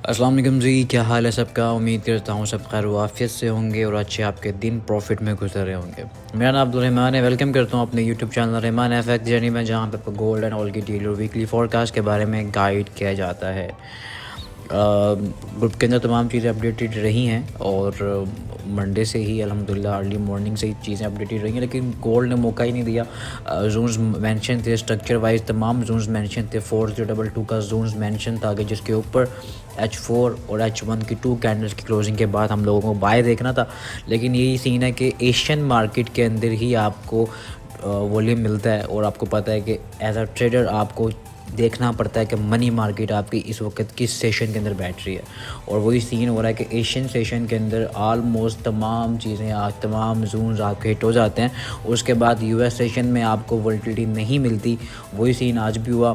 अस्सलाम वालेकुम जी, क्या हाल है सबका। उम्मीद करता हूँ सब खैर वाफियत से होंगे और अच्छे आपके दिन प्रॉफिट में गुजर रहे होंगे। मेरा नाम अब्दुल रहमान है। वेलकम करता हूँ अपने YouTube channel Rahman FX journey में, जहाँ पे गोल्ड एंड ऑयल की डेली और वीकली फोरकास्ट के बारे में गाइड किया जाता है। ग्रुप के अंदर तमाम चीज़ें अपडेटेड रही हैं और मंडे से ही अल्हम्दुलिल्लाह अर्ली मॉर्निंग से ही चीज़ें अपडेटेड रही हैं, लेकिन गोल्ड ने मौका ही नहीं दिया। जोन्स मेंशन थे, स्ट्रक्चर वाइज तमाम जोन्स मेंशन थे। 4022 का जोन्स मेंशन था कि जिसके ऊपर H4 और H1 की 2 कैंडल्स की क्लोजिंग के बाद हम लोगों को बाय देखना था, लेकिन यही सीन है कि एशियन मार्केट के अंदर ही आपको वॉल्यूम मिलता है और आपको पता है कि एज अ ट्रेडर आपको देखना पड़ता है कि मनी मार्केट आपकी इस वक्त किस सेशन के अंदर बैठ रही है। और वही सीन हो रहा है कि एशियन सेशन के अंदर ऑलमोस्ट तमाम चीज़ें आज तमाम जोन्स आपके हिट हो जाते हैं। उसके बाद यूएस सेशन में आपको वोलेटिलिटी नहीं मिलती। वही सीन आज भी हुआ,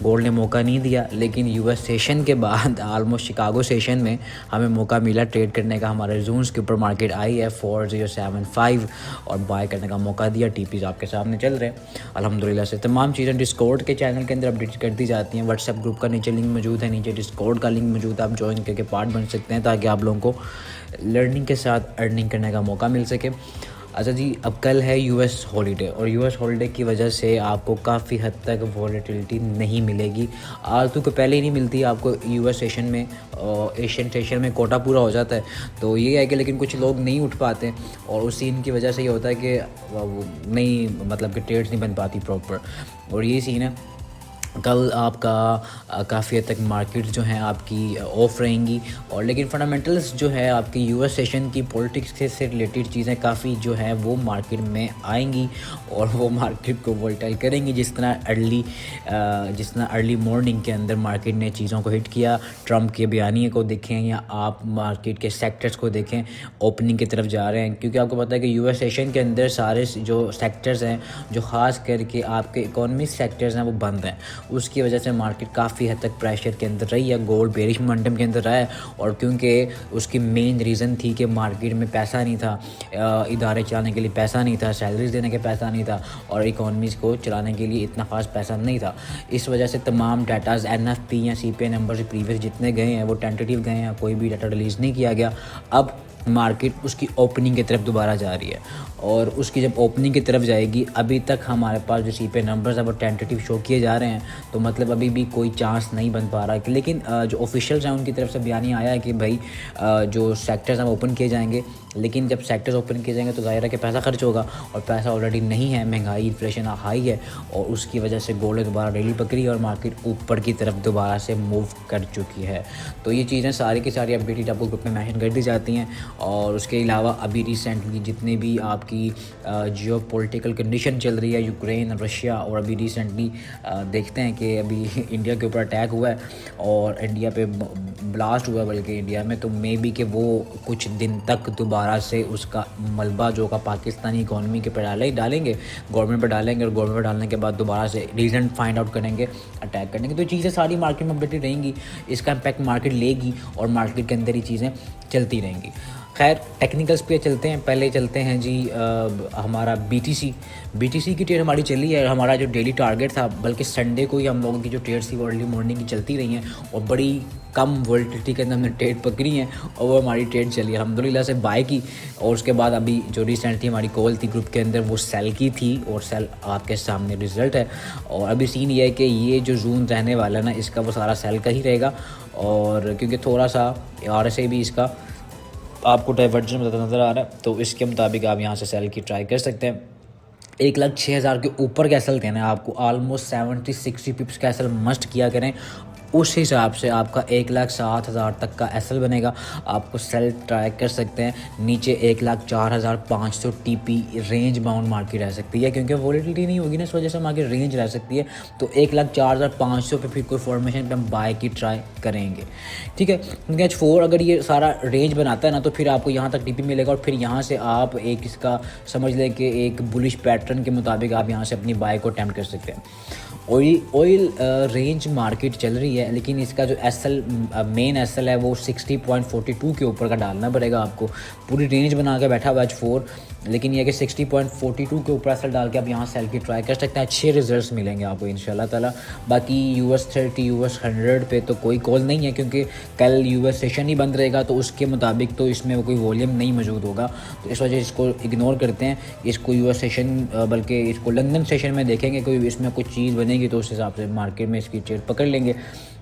गोल्ड ने मौका नहीं दिया, लेकिन यूएस सेशन के बाद ऑलमोस्ट शिकागो सेशन में हमें मौका मिला ट्रेड करने का। हमारे जोन्स के ऊपर मार्केट आई है 4075 और बाय करने का मौका दिया। टीपीज आपके सामने चल रहे हैं अल्हम्दुलिल्लाह से। तमाम चीज़ें डिस्कॉर्ड के चैनल के अंदर अपडेट कर दी जाती हैं। व्हाट्सएप ग्रुप का नीचे लिंक मौजूद है, नीचे डिस्कॉर्ड का लिंक मौजूद है, आप ज्वाइन करके पार्ट बन सकते हैं ताकि आप लोगों को लर्निंग के साथ अर्निंग करने का मौका मिल सके। अच्छा जी, अब कल है यूएस हॉलीडे और यूएस हॉलीडे की वजह से आपको काफ़ी हद तक वॉलेटिलिटी नहीं मिलेगी। आलतू को पहले ही नहीं मिलती आपको यूएस सेशन में, एशियन सेशन में कोटा पूरा हो जाता है। तो ये है कि लेकिन कुछ लोग नहीं उठ पाते और उस सीन की वजह से ये होता है कि नहीं मतलब कि ट्रेड्स नहीं बन पाती प्रॉपर, और ये सीन है। कल आपका काफ़ी हद तक मार्केट जो है आपकी ऑफ रहेंगी, और लेकिन फंडामेंटल्स जो है आपकी यूएस सेशन की पॉलिटिक्स से रिलेटेड चीज़ें काफ़ी जो है वो मार्केट में आएंगी और वो मार्केट को वोलेटाइल करेंगी। जिस तरह अर्ली मॉर्निंग के अंदर मार्केट ने चीज़ों को हिट किया। ट्रम्प के बयानिए को देखें या आप मार्केट के सेक्टर्स को देखें, ओपनिंग की तरफ जा रहे हैं, क्योंकि आपको पता है कि यूएस सेशन के अंदर सारे जो सेक्टर्स हैं जो ख़ास करके आपके इकोनॉमिक सेक्टर्स हैं वो बंद हैं। उसकी वजह से मार्केट काफ़ी हद तक प्रेशर के अंदर रही है। गोल्ड बेरिश मोमेंटम के अंदर रहा है, और क्योंकि उसकी मेन रीज़न थी कि मार्केट में पैसा नहीं था, इदारे चलाने के लिए पैसा नहीं था, सैलरीज देने के पैसा नहीं था, और इकोनॉमीज़ को चलाने के लिए इतना ख़ास पैसा नहीं था। इस वजह से तमाम डाटाज एनएफपी या सीपीआई नंबर प्रीवियस जितने गए हैं वो टेंटेटिव गए हैं, कोई भी डाटा रिलीज़ नहीं किया गया। अब मार्केट उसकी ओपनिंग की तरफ दोबारा जा रही है, और उसकी जब ओपनिंग की तरफ जाएगी, अभी तक हमारे पास जो सीपीआई नंबर्स हैं वो टेंटेटिव शो किए जा रहे हैं, तो मतलब अभी भी कोई चांस नहीं बन पा रहा है। लेकिन जो ऑफिशियल्स हैं उनकी तरफ से बयानी आया है कि भाई जो सेक्टर्स हैं वो ओपन किए जाएंगे, लेकिन जब सेक्टर्स ओपन किए जाएंगे तो ज़ाहिर है कि पैसा खर्च होगा, और पैसा ऑलरेडी नहीं है, महंगाई इन्फ्लेशन हाई है, और उसकी वजह से गोल्ड दोबारा रैली पकड़ी और मार्केट ऊपर की तरफ दोबारा से मूव कर चुकी है। तो ये चीज़ें सारी की सारी अपडेटेड आपको ग्रुप में मेंशन कर दी जाती हैं। और उसके अलावा अभी रिसेंटली जितने भी आपकी जियो पॉलिटिकल कंडीशन चल रही है, यूक्रेन, रशिया, और अभी रिसेंटली देखते हैं कि अभी इंडिया के ऊपर अटैक हुआ है और इंडिया पे ब्लास्ट हुआ, बल्कि इंडिया में, तो मे बी कि वो कुछ दिन तक दोबारा से उसका मलबा जो का पाकिस्तानी इकॉनमी के पर डालेंगे, गवर्नमेंट पर डालेंगे, और गवर्नमेंट पर डालने के बाद दोबारा से रीज़न फाइंड आउट करेंगे, अटैक करने के। तो चीज़ें सारी मार्केट में अपडेटेड रहेंगी, इसका इम्पैक्ट मार्केट लेगी और मार्केट के अंदर ही चीज़ें चलती रहेंगी। खैर टेक्निकल्स पे चलते हैं। पहले चलते हैं जी हमारा बीटीसी की ट्रेड हमारी चली है। हमारा जो डेली टारगेट था, बल्कि संडे को ही हम लोगों की जो ट्रेड्स थी वो अर्ली मॉर्निंग की चलती रही हैं और बड़ी कम वोलेटिलिटी के अंदर हमने ट्रेड पकड़ी हैं, और वो हमारी ट्रेड चली है अल्हम्दुलिल्लाह से बाय की। और उसके बाद अभी जो रिसेंट थी हमारी कॉल थी ग्रुप के अंदर वो सेल की थी, और सेल आपके सामने रिजल्ट है। और अभी सीन ये है कि ये जो जून रहने वाला है ना, इसका वो सारा सेल का ही रहेगा, और क्योंकि थोड़ा सा RSI भी इसका आपको डाइवर्जन नज़र आ रहा है, तो इसके मुताबिक आप यहाँ से सेल की ट्राई कर सकते हैं। 1,06,000 के ऊपर का एसल देना है आपको, ऑलमोस्ट 70-60 पिप्स का एसल मस्ट किया करें। उस हिसाब से आपका 1,07,000 तक का एसल बनेगा। आपको सेल ट्राई कर सकते हैं। नीचे 1,04,500 TP रेंज बाउंड मार्केट रह सकती है, क्योंकि वॉलेटिलिटी नहीं होगी ना, इस वजह से मार्केट रेंज रह सकती है। तो 1,04,500 पे फिर कोई फॉर्मेशन पे हम बाय की ट्राई करेंगे, ठीक है। क्योंकि H4 अगर ये सारा रेंज बनाता है ना, तो फिर आपको यहाँ तक TP मिलेगा, और फिर यहाँ से आप एक इसका समझ लें कि एक बुलिश पैटर्न के मुताबिक आप यहाँ से अपनी बाय को अटेम्प्ट कर सकते हैं। ऑयल रेंज मार्केट चल रही है, लेकिन इसका जो एसएल मेन एसएल है वो 60.42 के ऊपर का डालना पड़ेगा आपको। पूरी रेंज बना के बैठा हुआ H4, लेकिन ये कि 60.42 के ऊपर एसएल डाल के आप यहाँ सेल की ट्राई कर सकते हैं। अच्छे रिजल्ट्स मिलेंगे आपको इंशाल्लाह ताला। बाकी US30 US100 पे तो कोई कॉल नहीं है, क्योंकि कल US सेशन ही बंद रहेगा, तो उसके मुताबिक तो इसमें कोई वॉल्यूम नहीं मौजूद होगा, तो इस वजह से इसको इग्नोर करते हैं। इसको US सेशन बल्कि इसको लंदन सेशन में देखेंगे, कोई इसमें कुछ चीज़ बनेगी तो उस हिसाब से मार्केट में इसकी ट्रेड पकड़ लेंगे।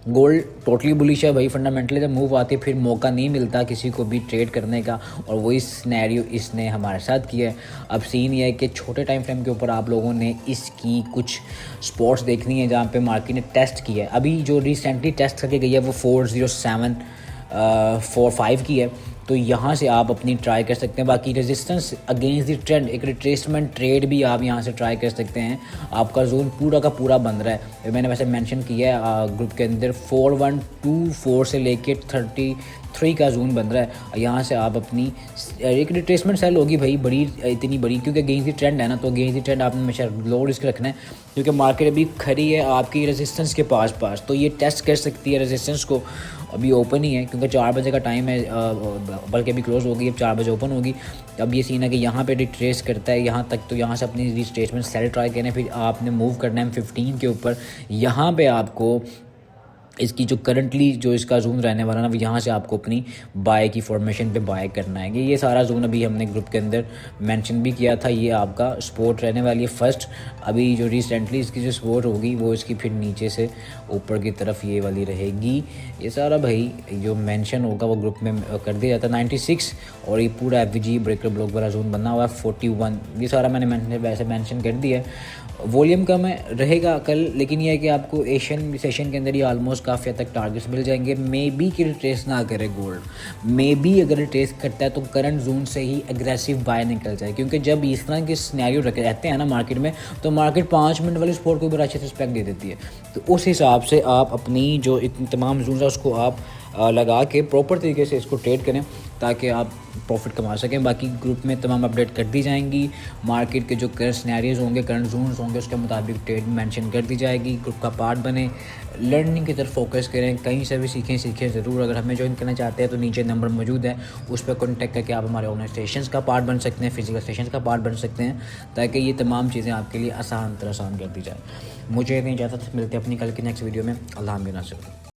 गोल्ड टोटली बुलिश है भाई। फंडामेंटली जब मूव आती है फिर मौका नहीं मिलता किसी को भी ट्रेड करने का, और वही सिनेरियो इसने हमारे साथ किया है। अब सीन ये है कि छोटे टाइम फ्रेम के ऊपर आप लोगों ने इसकी कुछ स्पॉट्स देखनी है जहाँ पे मार्केट ने टेस्ट किया है। अभी जो रिसेंटली टेस्ट करके गई है वो 40745 की है, तो यहाँ से आप अपनी ट्राई कर सकते हैं। बाकी रेजिस्टेंस अगेंस्ट द ट्रेंड, एक रिट्रेसमेंट ट्रेड भी आप यहाँ से ट्राई कर सकते हैं। आपका जोन पूरा का पूरा बन रहा है, मैंने वैसे मेंशन किया है ग्रुप के अंदर 4124 से लेके 33 का जोन बन रहा है। यहाँ से आप अपनी एक रिट्रेसमेंट सेल होगी भाई, बड़ी इतनी बड़ी, क्योंकि अगेंस्ट द ट्रेंड है ना, तो अगेंस्ट द ट्रेंड आपने हमेशा लो रिस्क रखना है, क्योंकि मार्केट अभी खड़ी है आपकी रेजिस्टेंस के पास, तो ये टेस्ट कर सकती है रेजिस्टेंस को। अभी ओपन ही है क्योंकि 4 बजे का टाइम है, बल्कि अभी क्लोज होगी, अब 4 बजे ओपन होगी। अब ये सीन है कि यहाँ पे रिट्रेस करता है यहाँ तक, तो यहाँ से अपनी रिट्रेसमेंट सेल ट्राई करें, फिर आपने मूव करना है 15 के ऊपर। यहाँ पे आपको इसकी जो करंटली जो इसका जोन रहने वाला ना, यहाँ से आपको अपनी बाय की फॉर्मेशन पे बाय करना है। ये सारा जोन अभी हमने ग्रुप के अंदर मेंशन भी किया था, ये आपका सपोर्ट रहने वाली है फर्स्ट। अभी जो रिसेंटली इसकी जो सपोर्ट होगी वो इसकी फिर नीचे से ऊपर की तरफ ये वाली रहेगी। ये सारा भाई जो मेंशन होगा वो ग्रुप में कर दिया जाता है 96, और ये पूरा FVG ब्रेकर ब्लॉक वाला जोन बना हुआ है 41। ये सारा मैंने वैसे मेंशन कर दिया है। वॉल्यूम कम है रहेगा कल, लेकिन यह है कि आपको एशियन सेशन के अंदर ही ऑलमोस्ट काफ़ी हद तक टारगेट्स मिल जाएंगे। मे बी कि रिट्रेस ना करे गोल्ड, मे बी अगर रिट्रेस करता है तो करंट जोन से ही एग्रेसिव बाय निकल जाए, क्योंकि जब इस तरह के सिनेरियो रहते हैं ना मार्केट में, तो मार्केट 5 मिनट वाली स्पोर्ट को बड़ा अच्छे से रिस्पेक्ट दे देती है। तो उस हिसाब से आप अपनी जो तमाम जोन है उसको आप लगा के प्रॉपर तरीके से इसको ट्रेड करें, ताकि आप प्रॉफिट कमा सकें। बाकी ग्रुप में तमाम अपडेट कर दी जाएंगी, मार्केट के जो करंट सिनेरियोज होंगे, करंट जोन्स होंगे, उसके मुताबिक ट्रेड मेंशन कर दी जाएगी। ग्रुप का पार्ट बने, लर्निंग की तरफ फोकस करें, कहीं से भी सीखें ज़रूर। अगर हमें ज्वाइन करना चाहते हैं तो नीचे नंबर मौजूद है, उस पर कॉन्टैक्ट करके आप हमारे ऑनलाइन सेशंस का पार्ट बन सकते हैं, फिजिकल सेशंस का पार्ट बन सकते हैं, ताकि ये तमाम चीज़ें आपके लिए आसान कर दी जाए। मुझे नहीं चाहता, मिलते हैं अपनी कल की नेक्स्ट वीडियो में। अल्लाह हाफ़िज़।